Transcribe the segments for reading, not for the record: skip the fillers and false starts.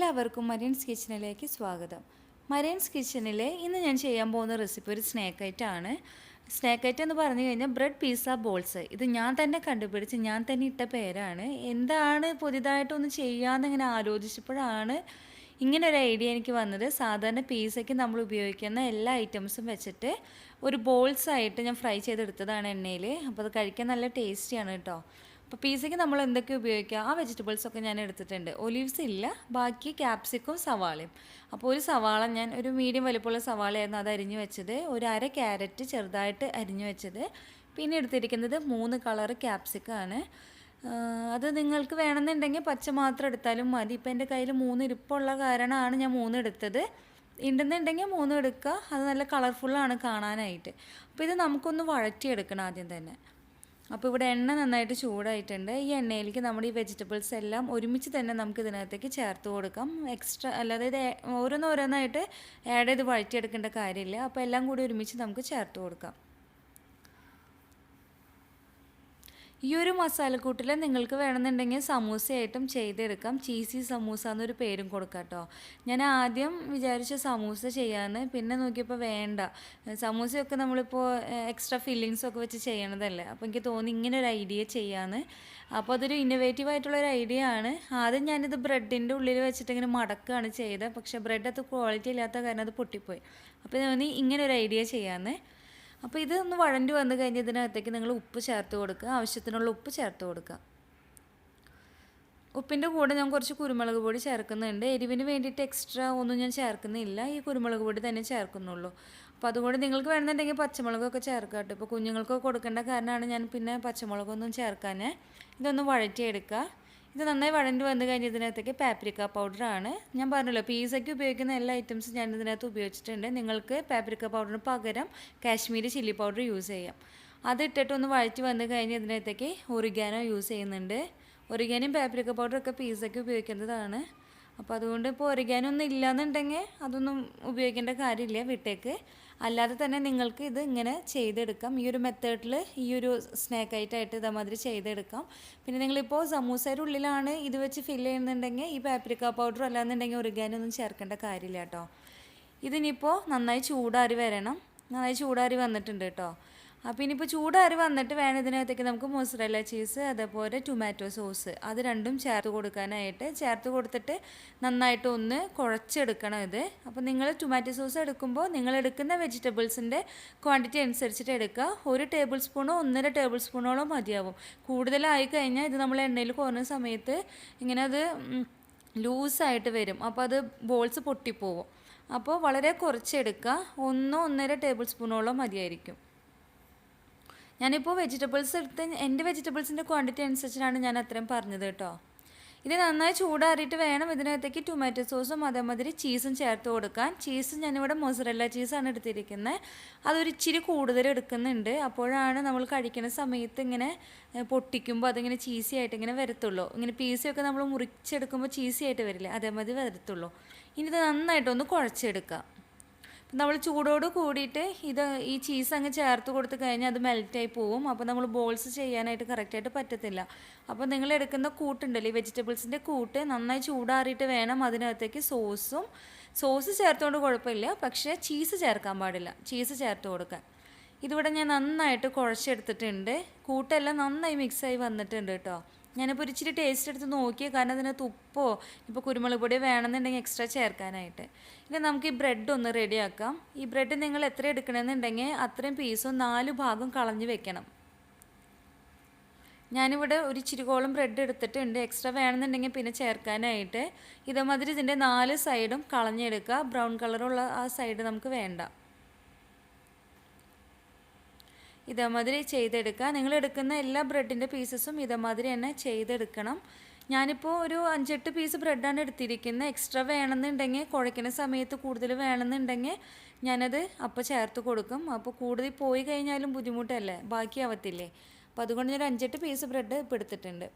എല്ലാവർക്കും മരിയൻസ് കിച്ചണിലേക്ക് സ്വാഗതം. മരിയൻസ് കിച്ചണിൽ ഇന്ന് ഞാൻ ചെയ്യാൻ പോകുന്ന റെസിപ്പി ഒരു സ്നാക്ക് ഐറ്റമാണ്. സ്നാക്ക് ഐറ്റം എന്ന് പറഞ്ഞു കഴിഞ്ഞാൽ ബ്രെഡ് പിസ്സ ബോൾസ്. ഇത് ഞാൻ തന്നെ കണ്ടുപിടിച്ച് ഞാൻ തന്നെ ഇട്ട പേരാണ്. എന്താണ് പുതിയതായിട്ടൊന്ന് ചെയ്യാമെന്ന് ഇങ്ങനെ ആലോചിച്ചപ്പോഴാണ് ഇങ്ങനെ ഒരു ഐഡിയ എനിക്ക് വന്നത്. സാധാരണ പിസ്സയ്ക്ക് നമ്മൾ ഉപയോഗിക്കുന്ന എല്ലാ ഐറ്റംസും വെച്ചിട്ട് ഒരു ബോൾസ് ആയിട്ട് ഞാൻ ഫ്രൈ ചെയ്തെടുത്തതാണ് എണ്ണയിൽ. അപ്പോൾ അത് കഴിക്കാൻ നല്ല ടേസ്റ്റിയാണ് കേട്ടോ. അപ്പോൾ പിസ്സയ്ക്ക് നമ്മൾ എന്തൊക്കെ ഉപയോഗിക്കുക ആ വെജിറ്റബിൾസൊക്കെ ഞാൻ എടുത്തിട്ടുണ്ട്. ഒലീവ്സ് ഇല്ല, ബാക്കി ക്യാപ്സിക്കും സവാളയും. അപ്പോൾ ഒരു സവാള ഞാൻ ഒരു മീഡിയം വലിപ്പമുള്ള സവാളയായിരുന്നു അത് അരിഞ്ഞു വെച്ചത്. ഒരു അര ക്യാരറ്റ് ചെറുതായിട്ട് അരിഞ്ഞു വെച്ചത്. പിന്നെ എടുത്തിരിക്കുന്നത് 3 കളർ ക്യാപ്സിക്കാണ്. അത് നിങ്ങൾക്ക് വേണമെന്നുണ്ടെങ്കിൽ പച്ച മാത്രം എടുത്താലും മതി. ഇപ്പോൾ എൻ്റെ കയ്യിൽ 3 ഇരിപ്പുള്ള കാരണമാണ് ഞാൻ 3 എടുത്തത്. ഉണ്ടെന്നുണ്ടെങ്കിൽ 3 എടുക്കുക. അത് നല്ല കളർഫുള്ളാണ് കാണാനായിട്ട്. അപ്പോൾ ഇത് നമുക്കൊന്ന് വഴറ്റിയെടുക്കണം ആദ്യം തന്നെ. അപ്പോൾ ഇവിടെ എണ്ണ നന്നായിട്ട് ചൂടായിട്ടുണ്ട്. ഈ എണ്ണയിലേക്ക് നമ്മുടെ ഈ വെജിറ്റബിൾസ് എല്ലാം ഒരുമിച്ച് തന്നെ നമുക്ക് ഇതിനകത്തേക്ക് ചേർത്ത് കൊടുക്കാം. എക്സ്ട്രാ അല്ലാതെ ഇത് ഓരോന്നോരോന്നായിട്ട് ആഡ് ചെയ്ത് വഴറ്റിയെടുക്കേണ്ട കാര്യമില്ല. അപ്പോൾ എല്ലാം കൂടി ഒരുമിച്ച് നമുക്ക് ചേർത്ത് കൊടുക്കാം. ഈ ഒരു മസാലക്കൂട്ടിൽ നിങ്ങൾക്ക് വേണമെന്നുണ്ടെങ്കിൽ സമൂസയായിട്ടും ചെയ്തെടുക്കാം. ചീസി സമൂസ എന്നൊരു പേരും കൊടുക്കാം കേട്ടോ. ഞാൻ ആദ്യം വിചാരിച്ച സമൂസ ചെയ്യാമെന്ന്, പിന്നെ നോക്കിയപ്പോൾ വേണ്ട, സമൂസയൊക്കെ നമ്മളിപ്പോൾ എക്സ്ട്രാ ഫില്ലിങ്സൊക്കെ വെച്ച് ചെയ്യണതല്ലേ. അപ്പോൾ എനിക്ക് തോന്നി ഇങ്ങനെ ഒരു ഐഡിയ ചെയ്യാമെന്ന്. അപ്പോൾ അതൊരു ഇന്നോവേറ്റീവ് ആയിട്ടുള്ളൊരു ഐഡിയ ആണ്. ആദ്യം ഞാനിത് ബ്രെഡിൻ്റെ ഉള്ളിൽ വെച്ചിട്ട് ഇങ്ങനെ മടക്കുകയാണ് ചെയ്തത്. പക്ഷേ ബ്രെഡ് അത് ക്വാളിറ്റി ഇല്ലാത്ത കാരണം അത് പൊട്ടിപ്പോയി. അപ്പോൾ തോന്നി ഇങ്ങനെ ഒരു ഐഡിയ ചെയ്യാമെന്ന്. അപ്പോൾ ഇതൊന്ന് വഴണ്ടി വന്നു കഴിഞ്ഞ് ഇതിനകത്തേക്ക് നിങ്ങൾ ഉപ്പ് ചേർത്ത് കൊടുക്കുക. ആവശ്യത്തിനുള്ള ഉപ്പ് ചേർത്ത് കൊടുക്കുക. ഉപ്പിൻ്റെ കൂടെ ഞാൻ കുറച്ച് കുരുമുളക് പൊടി ചേർക്കുന്നുണ്ട്. എരിവിന് വേണ്ടിയിട്ട് എക്സ്ട്രാ ഒന്നും ഞാൻ ചേർക്കുന്നില്ല, ഈ കുരുമുളക് പൊടി തന്നെ ചേർക്കുന്നുള്ളൂ. അപ്പോൾ അതുകൊണ്ട് നിങ്ങൾക്ക് വേണമെന്നുണ്ടെങ്കിൽ പച്ചമുളകൊക്കെ ചേർക്കാം കേട്ടോ. ഇപ്പോൾ കുഞ്ഞുങ്ങൾക്കൊക്കെ കൊടുക്കേണ്ട കാരണമാണ് ഞാൻ പിന്നെ പച്ചമുളകൊന്നും ചേർക്കാൻ. ഇതൊന്ന് വഴറ്റിയെടുക്കുക. ഇത് നന്നായി വഴണ്ടി വന്നു കഴിഞ്ഞ് ഇതിനകത്തേക്ക് പാപ്രിക്ക പൗഡറാണ്. ഞാൻ പറഞ്ഞല്ലോ പിസ്സയ്ക്ക് ഉപയോഗിക്കുന്ന എല്ലാ ഐറ്റംസും ഞാൻ ഇതിനകത്ത് ഉപയോഗിച്ചിട്ടുണ്ട്. നിങ്ങൾക്ക് പാപ്രിക്ക പൗഡറിന് പകരം കാശ്മീരി ചില്ലി പൗഡർ യൂസ് ചെയ്യാം. അതിട്ടിട്ട് ഒന്ന് വഴറ്റി വന്നു കഴിഞ്ഞ് ഇതിനകത്തേക്ക് ഒറിഗാനോ യൂസ് ചെയ്യുന്നുണ്ട്. ഒറിഗാനോയും പാപ്രിക്ക പൗഡറൊക്കെ പിസ്സയ്ക്ക് ഉപയോഗിക്കുന്നതാണ്. അപ്പോൾ അതുകൊണ്ട് ഇപ്പോൾ ഒറിഗാനോ ഒന്നും ഇല്ലയെന്നുണ്ടെങ്കിൽ അതൊന്നും ഉപയോഗിക്കേണ്ട കാര്യമില്ല, വിട്ടേക്ക്. അല്ലാതെ തന്നെ നിങ്ങൾക്ക് ഇത് ഇങ്ങനെ ചെയ്തെടുക്കാം. ഈ ഒരു മെത്തേഡിൽ ഈ ഒരു സ്നാക്ക് ആയിട്ട് ഇതേമാതിരി ചെയ്തെടുക്കാം. പിന്നെ നിങ്ങളിപ്പോൾ സമൂസയുടെ ഉള്ളിലാണ് ഇത് വെച്ച് ഫില്ല് ചെയ്യുന്നുണ്ടെങ്കിൽ ഈ പാപ്രിക്ക പൗഡർ അല്ലാന്നുണ്ടെങ്കിൽ ഒറിഗാനോ ഒന്നും ചേർക്കേണ്ട കാര്യമില്ല കേട്ടോ. ഇതിനിപ്പോൾ നന്നായി ചൂടാറി വരണം. നന്നായി ചൂടാറി വന്നിട്ടുണ്ട് കേട്ടോ. അപ്പോൾ ഇനിയിപ്പോൾ ചൂടാറി വന്നിട്ട് വേണം ഇതിനകത്തേക്ക് നമുക്ക് മൊസറല്ല ചീസ് അതേപോലെ ടൊമാറ്റോ സോസ് അത് രണ്ടും ചേർത്ത് കൊടുക്കാനായിട്ട്. ചേർത്ത് കൊടുത്തിട്ട് നന്നായിട്ട് ഒന്ന് കുഴച്ചെടുക്കണം ഇത്. അപ്പോൾ നിങ്ങൾ ടൊമാറ്റോ സോസ് എടുക്കുമ്പോൾ നിങ്ങൾ എടുക്കുന്ന വെജിറ്റബിൾസിൻ്റെ ക്വാണ്ടിറ്റി അനുസരിച്ചിട്ട് എടുക്കുക. 1 ടേബിൾ സ്പൂണോ 1.5 ടേബിൾ സ്പൂണോളം മതിയാവും. കൂടുതലായി കഴിഞ്ഞാൽ ഇത് നമ്മൾ എണ്ണയിൽ കോരുന്ന സമയത്ത് ഇങ്ങനെ അത് ലൂസായിട്ട് വരും. അപ്പോൾ അത് ബോൾസ് പൊട്ടിപ്പോവും. അപ്പോൾ വളരെ കുറച്ചെടുക്കുക. 1-1.5 ടേബിൾ സ്പൂണോളം മതിയായിരിക്കും. ഞാനിപ്പോൾ വെജിറ്റബിൾസ് എടുത്ത് എൻ്റെ വെജിറ്റബിൾസിൻ്റെ ക്വാണ്ടിറ്റി അനുസരിച്ചിട്ടാണ് ഞാൻ അത്രയും പറഞ്ഞത് കേട്ടോ. ഇത് നന്നായി ചൂടാറിയിട്ട് വേണം ഇതിനകത്തേക്ക് ടൊമാറ്റോ സോസും അതേമാതിരി ചീസും ചേർത്ത് കൊടുക്കാൻ. ചീസ് ഞാനിവിടെ മൊസറല്ല ചീസാണ് എടുത്തിരിക്കുന്നത്. അതൊരു ഇച്ചിരി കൂടുതൽ എടുക്കുന്നുണ്ട്. അപ്പോഴാണ് നമ്മൾ കഴിക്കുന്ന സമയത്ത് ഇങ്ങനെ പൊട്ടിക്കുമ്പോൾ അതിങ്ങനെ ചീസി ആയിട്ട് ഇങ്ങനെ വരത്തുള്ളൂ. ഇങ്ങനെ പീസൊക്കെ നമ്മൾ മുറിച്ചെടുക്കുമ്പോൾ ചീസി ആയിട്ട് വരില്ലേ, അതേമാതിരി വരത്തുള്ളൂ. ഇനി ഇത് നന്നായിട്ടൊന്ന് കുഴച്ചെടുക്കാം. നമ്മൾ ചൂടോട് കൂടിയിട്ട് ഈ ചീസ് അങ്ങ് ചേർത്ത് കൊടുത്ത് കഴിഞ്ഞാൽ അത് മെൽറ്റായി പോവും. അപ്പോൾ നമ്മൾ ബോൾസ് ചെയ്യാനായിട്ട് കറക്റ്റായിട്ട് പറ്റത്തില്ല. അപ്പോൾ നിങ്ങൾ എടുക്കുന്ന കൂട്ടുണ്ടല്ലോ ഈ വെജിറ്റബിൾസിൻ്റെ കൂട്ട് നന്നായി ചൂടാറിയിട്ട് വേണം അതിനകത്തേക്ക് സോസ് ചേർത്തുകൊണ്ട് കുഴപ്പമില്ല, പക്ഷേ ചീസ് ചേർക്കാൻ പാടില്ല. ചീസ് ചേർത്ത് കൊടുക്കാൻ. ഇതിവിടെ ഞാൻ നന്നായിട്ട് കുഴച്ചെടുത്തിട്ടുണ്ട്. കൂട്ടെല്ലാം നന്നായി മിക്സായി വന്നിട്ടുണ്ട് കേട്ടോ. ഞാനിപ്പോൾ ഒരു ഇച്ചിരി ടേസ്റ്റ് എടുത്ത് നോക്കിയേ, കാരണം അതിനകത്ത് ഉപ്പോ ഇപ്പോൾ കുരുമുളക് പൊടിയോ വേണമെന്നുണ്ടെങ്കിൽ എക്സ്ട്രാ ചേർക്കാനായിട്ട്. ഇനി നമുക്ക് ഈ ബ്രെഡ് ഒന്ന് റെഡിയാക്കാം. ഈ ബ്രെഡ് നിങ്ങൾ എത്ര എടുക്കണമെന്നുണ്ടെങ്കിൽ അത്രയും പീസും 4 ഭാഗം കളഞ്ഞ് വെക്കണം. ഞാനിവിടെ ഒരു ഇച്ചിരികോളം ബ്രെഡ് എടുത്തിട്ടുണ്ട്. എക്സ്ട്രാ വേണമെന്നുണ്ടെങ്കിൽ പിന്നെ ചേർക്കാനായിട്ട്. ഇതേമാതിരി ഇതിൻ്റെ 4 സൈഡും കളഞ്ഞെടുക്കുക. ബ്രൗൺ കളറുള്ള ആ സൈഡ് നമുക്ക് വേണ്ട. ഇതേമാതിരി ചെയ്തെടുക്കുക. നിങ്ങൾ എടുക്കുന്ന എല്ലാ ബ്രെഡിൻ്റെ പീസസും ഇതേമാതിരി തന്നെ ചെയ്തെടുക്കണം. ഞാനിപ്പോൾ ഒരു 5-8 പീസ് ബ്രെഡാണ് എടുത്തിരിക്കുന്നത്. എക്സ്ട്രാ വേണമെന്നുണ്ടെങ്കിൽ കുഴയ്ക്കുന്ന സമയത്ത് കൂടുതൽ വേണമെന്നുണ്ടെങ്കിൽ ഞാനത് അപ്പോൾ ചേർത്ത് കൊടുക്കും. അപ്പോൾ കൂടുതൽ പോയി കഴിഞ്ഞാലും ബുദ്ധിമുട്ടല്ലേ, ബാക്കിയാവത്തില്ലേ. അപ്പോൾ അതുകൊണ്ട് ഞാൻ 5-8 പീസ് ബ്രെഡ് ഇപ്പോൾ എടുത്തിട്ടുണ്ട്.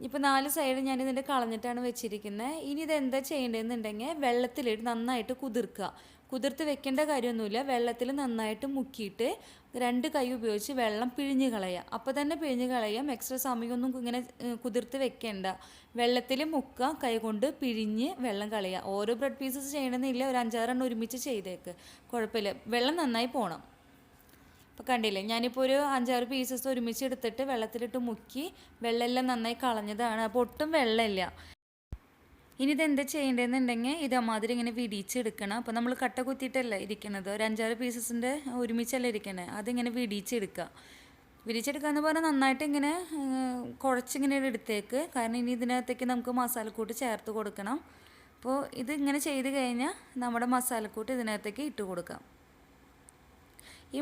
ഇപ്പോൾ 4 സൈഡ് ഞാനിതിൻ്റെ കളഞ്ഞിട്ടാണ് വെച്ചിരിക്കുന്നത്. ഇനി ഇതെന്താ ചെയ്യേണ്ടതെന്നുണ്ടെങ്കിൽ വെള്ളത്തിലിട്ട് നന്നായിട്ട് കുതിർക്കുക. കുതിർത്ത് വെക്കേണ്ട കാര്യമൊന്നുമില്ല. വെള്ളത്തിൽ നന്നായിട്ട് മുക്കിയിട്ട് 2 കൈ ഉപയോഗിച്ച് വെള്ളം പിഴിഞ്ഞ് കളയുക. അപ്പോൾ തന്നെ പിഴിഞ്ഞ് കളയാം. എക്സ്ട്രാ സമയമൊന്നും ഇങ്ങനെ കുതിർത്ത് വെക്കേണ്ട. വെള്ളത്തിൽ മുക്കുക, കൈ കൊണ്ട് പിഴിഞ്ഞ് വെള്ളം കളയുക. ഓരോ ബ്രെഡ് പീസസ് ചെയ്യണമെന്നില്ല, ഒരു 5-6 എണ്ണം ഒരുമിച്ച് ചെയ്തേക്ക്, കുഴപ്പമില്ല. വെള്ളം നന്നായി പോകണം. അപ്പോൾ കണ്ടില്ലേ, ഞാനിപ്പോൾ ഒരു 5-6 പീസസ് ഒരുമിച്ച് എടുത്തിട്ട് വെള്ളത്തിലിട്ട് മുക്കി വെള്ളമെല്ലാം നന്നായി കളഞ്ഞതാണ്. അപ്പോൾ ഒട്ടും വെള്ളമില്ല. ഇനി ഇതെന്താ ചെയ്യേണ്ടതെന്നുണ്ടെങ്കിൽ ഇതേമാതിരി ഇങ്ങനെ വിടിച്ചെടുക്കണം. അപ്പോൾ നമ്മൾ കട്ട കുത്തിയിട്ടല്ല ഇരിക്കണത്, ഒരു 5-6 പീസസിൻ്റെ ഒരുമിച്ചല്ല ഇരിക്കണേ. അതിങ്ങനെ വിടിച്ചെടുക്കുക. വിടിച്ചെടുക്കുക എന്ന് പറഞ്ഞാൽ നന്നായിട്ട് ഇങ്ങനെ കുഴച്ചിങ്ങനെ എടുത്തേക്ക്. കാരണം ഇനി ഇതിനകത്തേക്ക് നമുക്ക് മസാലക്കൂട്ട് ചേർത്ത് കൊടുക്കണം. അപ്പോൾ ഇതിങ്ങനെ ചെയ്ത് കഴിഞ്ഞാൽ നമ്മുടെ മസാലക്കൂട്ട് ഇതിനകത്തേക്ക് ഇട്ട് കൊടുക്കാം. ഈ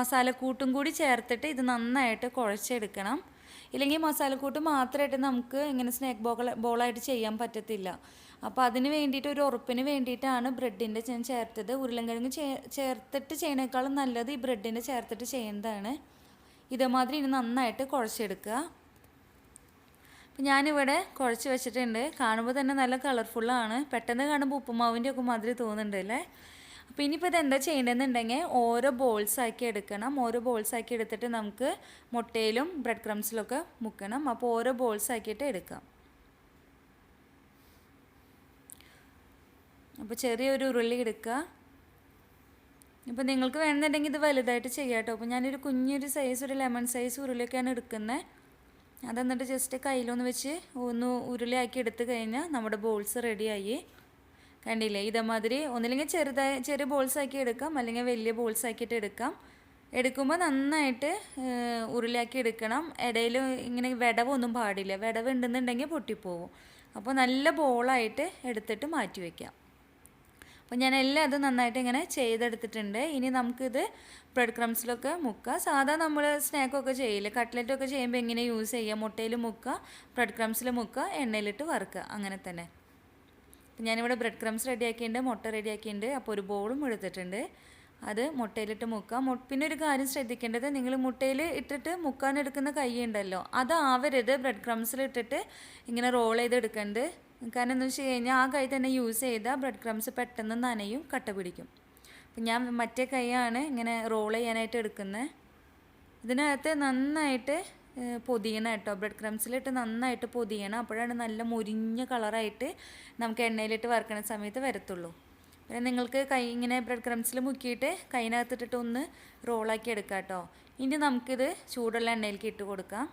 മസാലക്കൂട്ടും കൂടി ചേർത്തിട്ട് ഇത് നന്നായിട്ട് കുഴച്ചെടുക്കണം. ഇല്ലെങ്കിൽ മസാലക്കൂട്ട് മാത്രമായിട്ട് നമുക്ക് ഇങ്ങനെ സ്നാക്ക് ബോളായിട്ട് ചെയ്യാൻ പറ്റത്തില്ല. അപ്പോൾ അതിന് വേണ്ടിയിട്ട്, ഒരു ഉറപ്പിന് വേണ്ടിയിട്ടാണ് ബ്രെഡിൻ്റെ ഞാൻ ചേർത്തത്. ഉരുളൻകിഴങ്ങ് ചേർത്തിട്ട് ചെയ്യണേക്കാളും നല്ലത് ഈ ബ്രെഡിൻ്റെ ചേർത്തിട്ട് ചെയ്യുന്നതാണ്. ഇതേമാതിരി ഇനി നന്നായിട്ട് കുഴച്ചെടുക്കുക. അപ്പം ഞാനിവിടെ കുഴച്ച് വെച്ചിട്ടുണ്ട്. കാണുമ്പോൾ തന്നെ നല്ല കളർഫുള്ളാണ്. പെട്ടെന്ന് കാണുമ്പോൾ ഉപ്പുമാവിൻ്റെ ഒക്കെ മാതിരി തോന്നുന്നുണ്ട് അല്ലേ? അപ്പോൾ ഇനിയിപ്പോൾ ഇതെന്താ ചെയ്യേണ്ടതെന്നുണ്ടെങ്കിൽ ഓരോ ബോൾസാക്കി എടുക്കണം. ഓരോ ബോൾസാക്കി എടുത്തിട്ട് നമുക്ക് മുട്ടയിലും ബ്രെഡ് ക്രംസിലൊക്കെ മുക്കണം. അപ്പോൾ ഓരോ ബോൾസാക്കിയിട്ട് എടുക്കാം. അപ്പോൾ ചെറിയൊരു ഉരുളി എടുക്കുക. ഇപ്പോൾ നിങ്ങൾക്ക് വേണമെന്നുണ്ടെങ്കിൽ ഇത് വലുതായിട്ട് ചെയ്യാം കേട്ടോ. അപ്പോൾ ഞാനൊരു കുഞ്ഞൊരു സൈസ്, ഒരു ലെമൺ സൈസ് ഉരുളിയൊക്കെയാണ് എടുക്കുന്നത്. അതെന്നിട്ട് ജസ്റ്റ് കയ്യിലൊന്ന് വെച്ച് ഒന്ന് ഉരുളിയാക്കി എടുത്തു കഴിഞ്ഞാൽ നമ്മുടെ ബോൾസ് റെഡിയായി. കണ്ടില്ലേ, ഇതേമാതിരി ഒന്നില്ലെങ്കിൽ ചെറിയ ബോൾസാക്കി എടുക്കാം, അല്ലെങ്കിൽ വലിയ ബോൾസാക്കിയിട്ട് എടുക്കാം. എടുക്കുമ്പോൾ നന്നായിട്ട് ഉരുളിയാക്കി എടുക്കണം. ഇടയിൽ ഇങ്ങനെ വിടവൊന്നും പാടില്ല. വിടവ് ഉണ്ടെന്നുണ്ടെങ്കിൽ പൊട്ടിപ്പോവും. അപ്പോൾ നല്ല ബോളായിട്ട് എടുത്തിട്ട് മാറ്റി വയ്ക്കാം. അപ്പോൾ ഞാൻ എല്ലാം അത് നന്നായിട്ട് ഇങ്ങനെ ചെയ്തെടുത്തിട്ടുണ്ട്. ഇനി നമുക്കിത് ബ്രെഡ് ക്രംസിലൊക്കെ മുക്കുക. സാധാ നമ്മൾ സ്നാക്കൊക്കെ ചെയ്യില്ലേ, കട്ട്ലറ്റൊക്കെ ചെയ്യുമ്പോൾ എങ്ങനെ യൂസ് ചെയ്യുക, മുട്ടയിൽ മുക്കുക, ബ്രെഡ് ക്രംസിൽ മുക്കുക, എണ്ണയിലിട്ട് വറുക്കുക, അങ്ങനെ തന്നെ. ഞാനിവിടെ ബ്രെഡ് ക്രംസ് റെഡിയാക്കിയിട്ടുണ്ട്, മുട്ട റെഡിയാക്കിയിട്ടുണ്ട്. അപ്പോൾ ഒരു ബോളും എടുത്തിട്ടുണ്ട്. അത് മുട്ടയിലിട്ട് മുക്കാം. പിന്നെ ഒരു കാര്യം ശ്രദ്ധിക്കേണ്ടത്, നിങ്ങൾ മുട്ടയിൽ ഇട്ടിട്ട് മുക്കാനെടുക്കുന്ന കൈ ഉണ്ടല്ലോ, അതാവരുത് ബ്രെഡ് ക്രംസിൽ ഇട്ടിട്ട് ഇങ്ങനെ റോൾ ചെയ്തെടുക്കേണ്ടത്. കാരണം എന്താ വെച്ച് കഴിഞ്ഞാൽ ആ കൈ തന്നെ യൂസ് ചെയ്താൽ ബ്രെഡ് ക്രംസ് പെട്ടെന്ന് നനയും, കട്ട പിടിക്കും. അപ്പം ഞാൻ മറ്റേ കൈയാണ് ഇങ്ങനെ റോൾ ചെയ്യാനായിട്ട് എടുക്കുന്നത്. ഇതിനകത്ത് നന്നായിട്ട് പൊതിയണം കേട്ടോ. ബ്രെഡ് ക്രംസിലിട്ട് നന്നായിട്ട് പൊതിയണം. അപ്പോഴാണ് നല്ല മുരിഞ്ഞ കളറായിട്ട് നമുക്ക് എണ്ണയിലിട്ട് വറുക്കണ സമയത്ത് വരത്തുള്ളൂ. പിന്നെ നിങ്ങൾക്ക് കൈ ഇങ്ങനെ ബ്രെഡ് ക്രംസിൽ മുക്കിയിട്ട് കൈനകത്തിട്ടിട്ട് ഒന്ന് റോളാക്കി എടുക്കാം കേട്ടോ. ഇനി നമുക്കിത് ചൂടുള്ള എണ്ണയിലേക്ക് ഇട്ട് കൊടുക്കാം.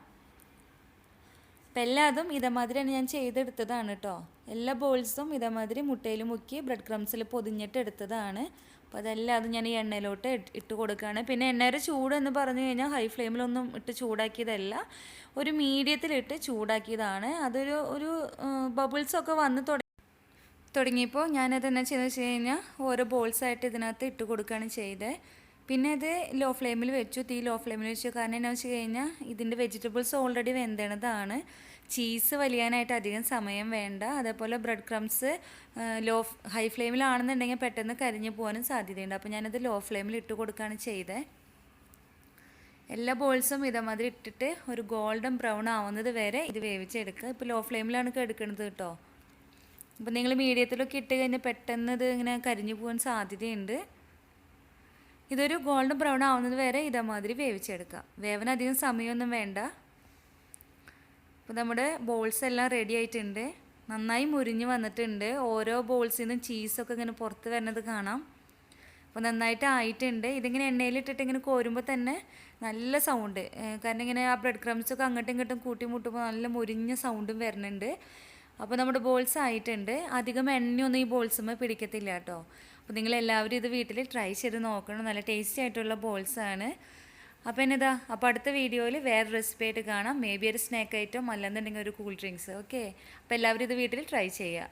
അപ്പം എല്ലാതും ഇതേമാതിരിയാണ് ഞാൻ ചെയ്തെടുത്തതാണ് കേട്ടോ. എല്ലാ ബോൾസും ഇതേമാതിരി മുട്ടയിൽ മുക്കി ബ്രെഡ് ക്രംസിൽ പൊതിഞ്ഞിട്ട് എടുത്തതാണ്. അപ്പോൾ അതെല്ലാം ഞാൻ ഈ എണ്ണയിലോട്ട് ഇട്ട് കൊടുക്കുകയാണ്. പിന്നെ എണ്ണയുടെ ചൂട് എന്ന് പറഞ്ഞു കഴിഞ്ഞാൽ ഹൈ ഫ്ലെയിമിലൊന്നും ഇട്ട് ചൂടാക്കിയതല്ല, ഒരു മീഡിയത്തിലിട്ട് ചൂടാക്കിയതാണ്. ഒരു ബബിൾസൊക്കെ വന്ന് തുടങ്ങിയപ്പോൾ ഞാനത് എന്നാ ചെയ്തെന്ന് വെച്ച് കഴിഞ്ഞാൽ ഓരോ ബോൾസായിട്ട് ഇതിനകത്ത് ഇട്ട് കൊടുക്കുകയാണ് ചെയ്തത്. പിന്നെ അത് ലോ ഫ്ലെയിമിൽ വെച്ചു, തീ ലോ ഫ്ലെയിമിൽ വെച്ചു. കാരണം എന്നാ വെച്ച് കഴിഞ്ഞാൽ ഇതിൻ്റെ വെജിറ്റബിൾസ് ഓൾറെഡി വെന്തണതാണ്. ചീസ് വലിയാനായിട്ട് അധികം സമയം വേണ്ട. അതേപോലെ ബ്രെഡ് ക്രംസ് ഹൈ ഫ്ലെയിമിലാണെന്നുണ്ടെങ്കിൽ പെട്ടെന്ന് കരിഞ്ഞു പോകാനും സാധ്യതയുണ്ട്. അപ്പോൾ ഞാനത് ലോ ഫ്ലെയിമിൽ ഇട്ട് കൊടുക്കുകയാണ് ചെയ്തത്. എല്ലാ ബോൾസും ഇതേമാതിരി ഇട്ടിട്ട് ഒരു ഗോൾഡൻ ബ്രൗൺ ആവുന്നത് വരെ ഇത് വേവിച്ചെടുക്കുക. ഇപ്പോൾ ലോ ഫ്ലെയിമിലാണ് എടുക്കുന്നത് കേട്ടോ. അപ്പോൾ നിങ്ങൾ മീഡിയത്തിലൊക്കെ ഇട്ട് കഴിഞ്ഞാൽ പെട്ടെന്ന് ഇത് ഇങ്ങനെ കരിഞ്ഞു പോകാൻ സാധ്യതയുണ്ട്. ഇതൊരു ഗോൾഡൻ ബ്രൗൺ ആവുന്നത് വരെ ഇതേമാതിരി വേവിച്ചെടുക്കുക. വേവനധികം സമയമൊന്നും വേണ്ട. അപ്പോൾ നമ്മുടെ ബോൾസ് എല്ലാം റെഡി ആയിട്ടുണ്ട്. നന്നായി മുരിഞ്ഞ് വന്നിട്ടുണ്ട്. ഓരോ ബോൾസിൽ നിന്നും ചീസൊക്കെ ഇങ്ങനെ പുറത്ത് വരുന്നത് കാണാം. അപ്പോൾ നന്നായിട്ട് ആയിട്ടുണ്ട്. ഇതിങ്ങനെ എണ്ണയിലിട്ടിട്ട് ഇങ്ങനെ കോരുമ്പോൾ തന്നെ നല്ല സൗണ്ട്. കാരണം ഇങ്ങനെ ആ ബ്രെഡ് ക്രംസൊക്കെ അങ്ങോട്ടും ഇങ്ങോട്ടും കൂട്ടിമുട്ടുമ്പോൾ നല്ല മുരിഞ്ഞ സൗണ്ടും വരുന്നുണ്ട്. അപ്പോൾ നമ്മുടെ ബോൾസ് ആയിട്ടുണ്ട്. അധികം എണ്ണയൊന്നും ഈ ബോൾസുമ്മേ പിടിക്കത്തില്ല കേട്ടോ. അപ്പോൾ നിങ്ങളെല്ലാവരും ഇത് വീട്ടിൽ ട്രൈ ചെയ്ത് നോക്കണം. നല്ല ടേസ്റ്റി ആയിട്ടുള്ള ബോൾസാണ്. അപ്പോൾ എന്നതാ, അപ്പോൾ അടുത്ത വീഡിയോയിൽ വേറെ റെസിപ്പി ആയിട്ട് കാണാം. മേ ബി ഒരു സ്നാക്ക് ഐറ്റം, അല്ലെന്നുണ്ടെങ്കിൽ ഒരു കൂൾ ഡ്രിങ്ക്സ്. ഓക്കെ, അപ്പോൾ എല്ലാവരും ഇത് വീട്ടിൽ ട്രൈ ചെയ്യുക.